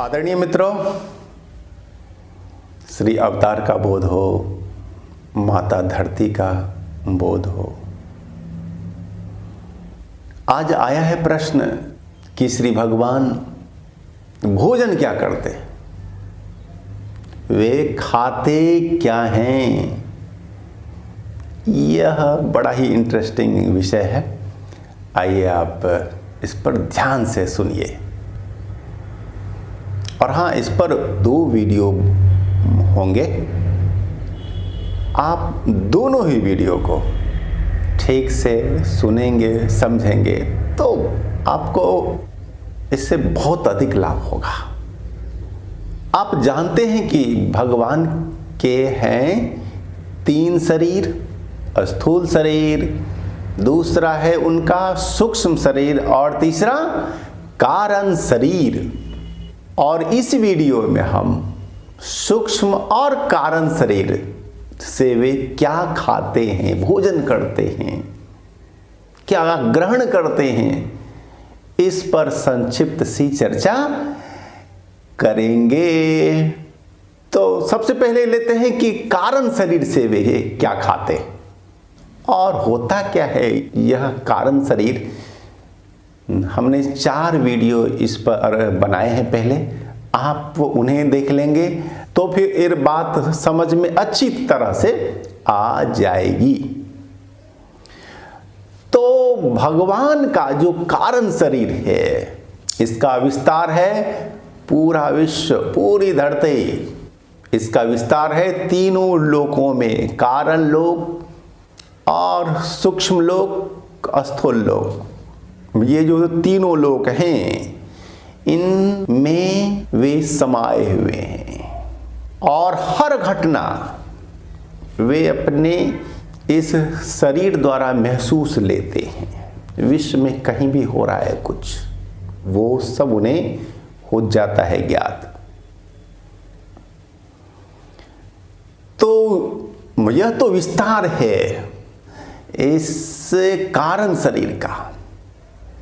आदरणीय मित्रों, श्री अवतार का बोध हो, माता धरती का बोध हो। आज आया है प्रश्न कि श्री भगवान भोजन क्या करते, वे खाते क्या हैं। यह बड़ा ही इंटरेस्टिंग विषय है। आइए आप इस पर ध्यान से सुनिए। और हाँ, इस पर 2 वीडियो होंगे। आप दोनों ही वीडियो को ठीक से सुनेंगे, समझेंगे तो आपको इससे बहुत अधिक लाभ होगा। आप जानते हैं कि भगवान के हैं 3 शरीर, स्थूल शरीर, दूसरा है उनका सूक्ष्म शरीर और तीसरा कारण शरीर। और इस वीडियो में हम सूक्ष्म और कारण शरीर से वे क्या खाते हैं, भोजन करते हैं, क्या ग्रहण करते हैं, इस पर संक्षिप्त सी चर्चा करेंगे। तो सबसे पहले लेते हैं कि कारण शरीर से वे क्या खाते और होता क्या है यह कारण शरीर। हमने 4 वीडियो इस पर बनाए हैं पहले, आप उन्हें देख लेंगे तो फिर ये बात समझ में अच्छी तरह से आ जाएगी। तो भगवान का जो कारण शरीर है, इसका विस्तार है पूरा विश्व, पूरी धरती। इसका विस्तार है तीनों लोकों में, कारण लोक और सूक्ष्म लोक, स्थूल लोक। ये जो तीनों लोक हैं, इनमें वे समाये हुए हैं और हर घटना वे अपने इस शरीर द्वारा महसूस लेते हैं। विश्व में कहीं भी हो रहा है कुछ, वो सब उन्हें हो जाता है ज्ञात। तो यह तो विस्तार है इस कारण शरीर का।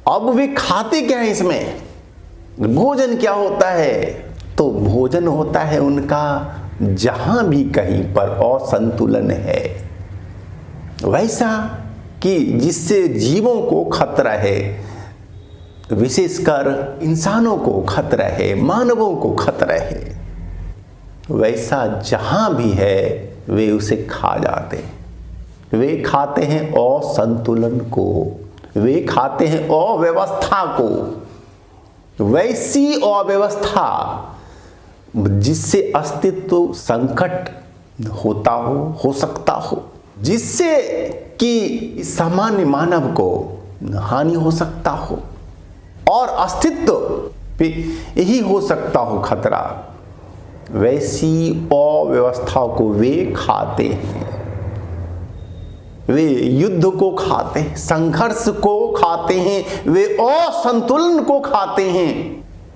अब वे खाते क्या है, इसमें भोजन क्या होता है? तो भोजन होता है उनका जहां भी कहीं पर असंतुलन है, वैसा कि जिससे जीवों को खतरा है, विशेषकर इंसानों को खतरा है, मानवों को खतरा है, वैसा जहां भी है वे उसे खा जाते हैं। वे खाते हैं असंतुलन को, वे खाते हैं अव्यवस्था को, वैसी अव्यवस्था जिससे अस्तित्व संकट होता हो सकता हो, जिससे कि सामान्य मानव को हानि हो सकता हो और अस्तित्व पे यही हो सकता हो खतरा। वैसी अव्यवस्था को वे खाते हैं। वे युद्ध को खाते हैं, संघर्ष को खाते हैं, वे असंतुलन को खाते हैं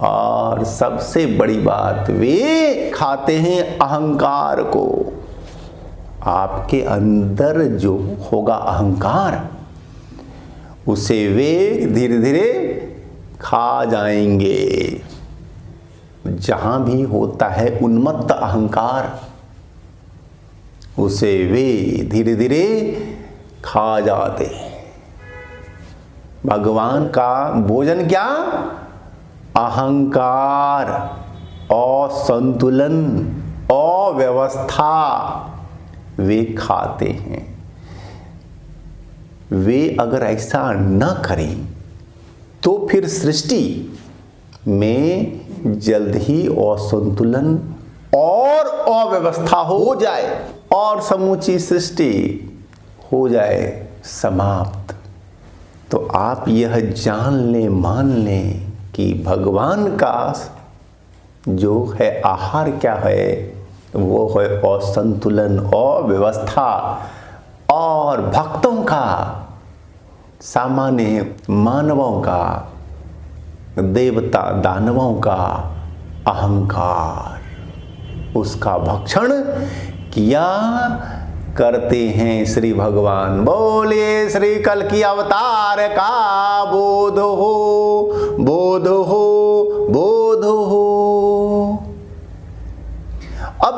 और सबसे बड़ी बात, वे खाते हैं अहंकार को। आपके अंदर जो होगा अहंकार, उसे वे धीरे धीरे खा जाएंगे। जहां भी होता है उन्मत्त अहंकार, उसे वे धीरे धीरे खा जाते हैं। भगवान का भोजन क्या? अहंकार, असंतुलन, अव्यवस्था वे खाते हैं। वे अगर ऐसा न करें तो फिर सृष्टि में जल्द ही असंतुलन और अव्यवस्था हो जाए और समूची सृष्टि हो जाए समाप्त। तो आप यह जान लें, मान लें कि भगवान का जो है आहार क्या है, वो है असंतुलन, अव्यवस्था। और भक्तों का, सामान्य मानवों का, देवता दानवों का अहंकार, उसका भक्षण किया करते हैं श्री भगवान। बोलिए श्री कल्कि अवतार का बोध हो, बोध हो, बोध हो।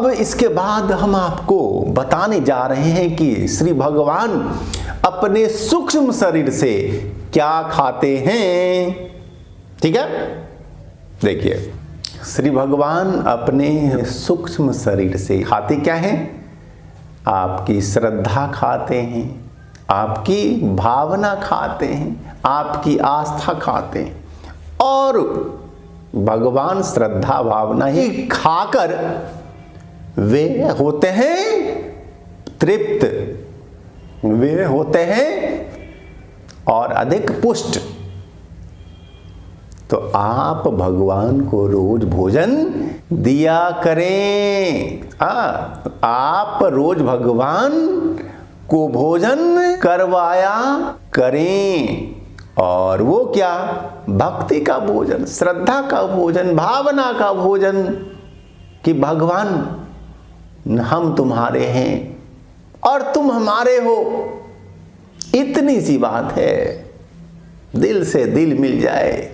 अब इसके बाद हम आपको बताने जा रहे हैं कि श्री भगवान अपने सूक्ष्म शरीर से क्या खाते हैं। ठीक है, देखिए श्री भगवान अपने सूक्ष्म शरीर से खाते क्या हैं? आपकी श्रद्धा खाते हैं, आपकी भावना खाते हैं, आपकी आस्था खाते हैं। और भगवान श्रद्धा भावना ही खाकर वे होते हैं तृप्त, वे होते हैं और अधिक पुष्ट। तो आप भगवान को रोज भोजन दिया करें। आप रोज भगवान को भोजन करवाया करें। और वो क्या? भक्ति का भोजन, श्रद्धा का भोजन, भावना का भोजन कि भगवान हम तुम्हारे हैं और तुम हमारे हो। इतनी सी बात है, दिल से दिल मिल जाए।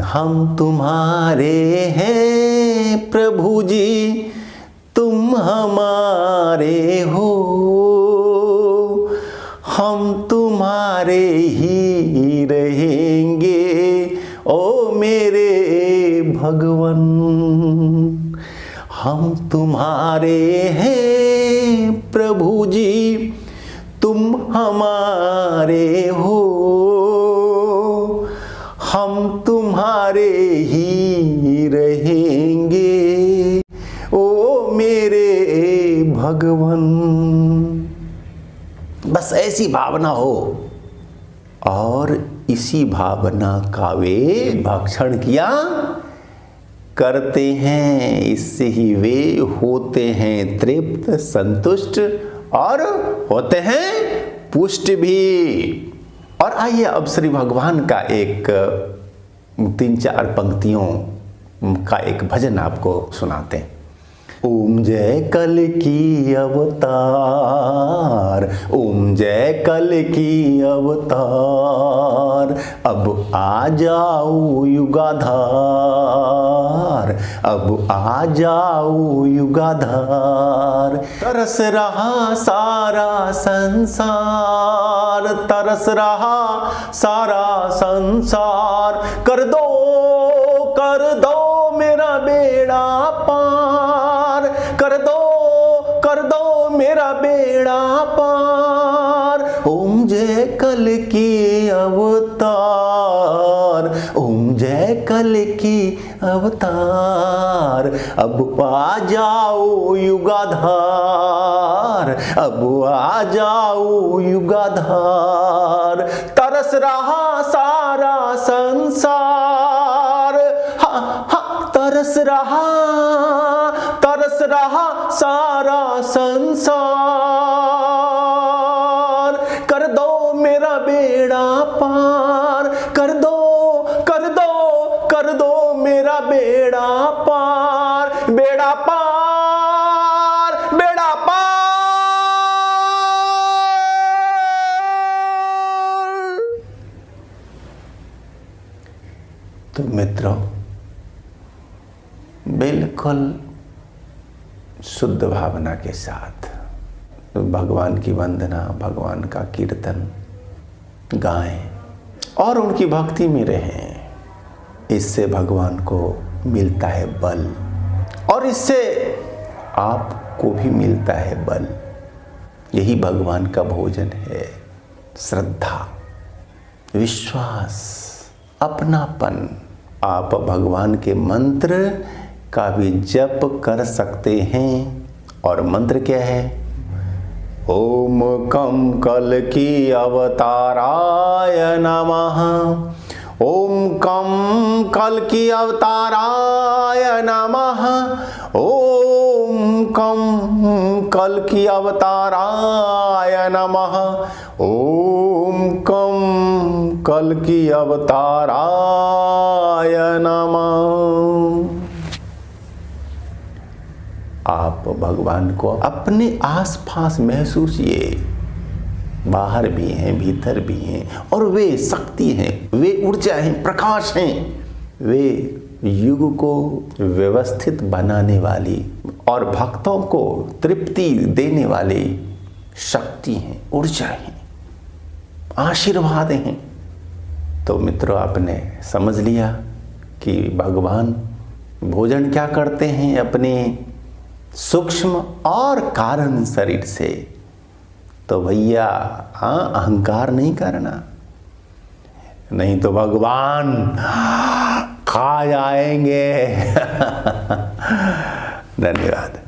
हम तुम्हारे हैं प्रभु जी, तुम हमारे हो, हम तुम्हारे ही रहेंगे ओ मेरे भगवन। हम तुम्हारे हैं प्रभु जी, तुम हमारे हो, हम तुम्हारे ही रहेंगे ओ मेरे भगवन। बस ऐसी भावना हो और इसी भावना का वे भक्षण किया करते हैं। इससे ही वे होते हैं तृप्त, संतुष्ट और होते हैं पुष्ट भी। और आइए अब श्री भगवान का एक 3-4 पंक्तियों का एक भजन आपको सुनाते हैं। ओम जय कल की अवतार, ओम जय कल की अवतार, अब आ जाओ युगाधार, अब आ जाओ युगाधार। तरस रहा सारा संसार, तरस रहा सारा संसार, कर दो मेरा बेड़ा पार, कर दो मेरा बेड़ा पार। ओम जय कल की अवतार, ओम जय कल की अवतार, अब आ जाओ युगाधार, अब आ जाओ युगाधार। तरस रहा सारा संसार, तरस रहा सारा संसार, कर दो मेरा बेड़ा पार, कर दो मेरा बेड़ा पार, बेड़ा पार, बेड़ा पार। तो मित्रों, बिल्कुल शुद्ध भावना के साथ भगवान की वंदना, भगवान का कीर्तन गाएं और उनकी भक्ति में रहें। इससे भगवान को मिलता है बल और इससे आपको भी मिलता है बल। यही भगवान का भोजन है। श्रद्धा, विश्वास, अपनापन। आप भगवान के मंत्र का भी जप कर सकते हैं। और मंत्र क्या है? ओम कम कल की अवताराय नमः, ओम कम कल की अवताराय नमः, ओम कम कल की अवताराय नमः, ओम कम कल की अवताराय नमः। आप भगवान को अपने आसपास महसूसिए। बाहर भी हैं, भीतर भी हैं और वे शक्ति हैं, वे ऊर्जा हैं, प्रकाश हैं। वे युग को व्यवस्थित बनाने वाली और भक्तों को तृप्ति देने वाली शक्ति हैं, ऊर्जा हैं, आशीर्वाद हैं। तो मित्रों, आपने समझ लिया कि भगवान भोजन क्या करते हैं अपने सूक्ष्म और कारण शरीर से। तो भैया अहंकार नहीं करना, नहीं तो भगवान खा जाएंगे। धन्यवाद।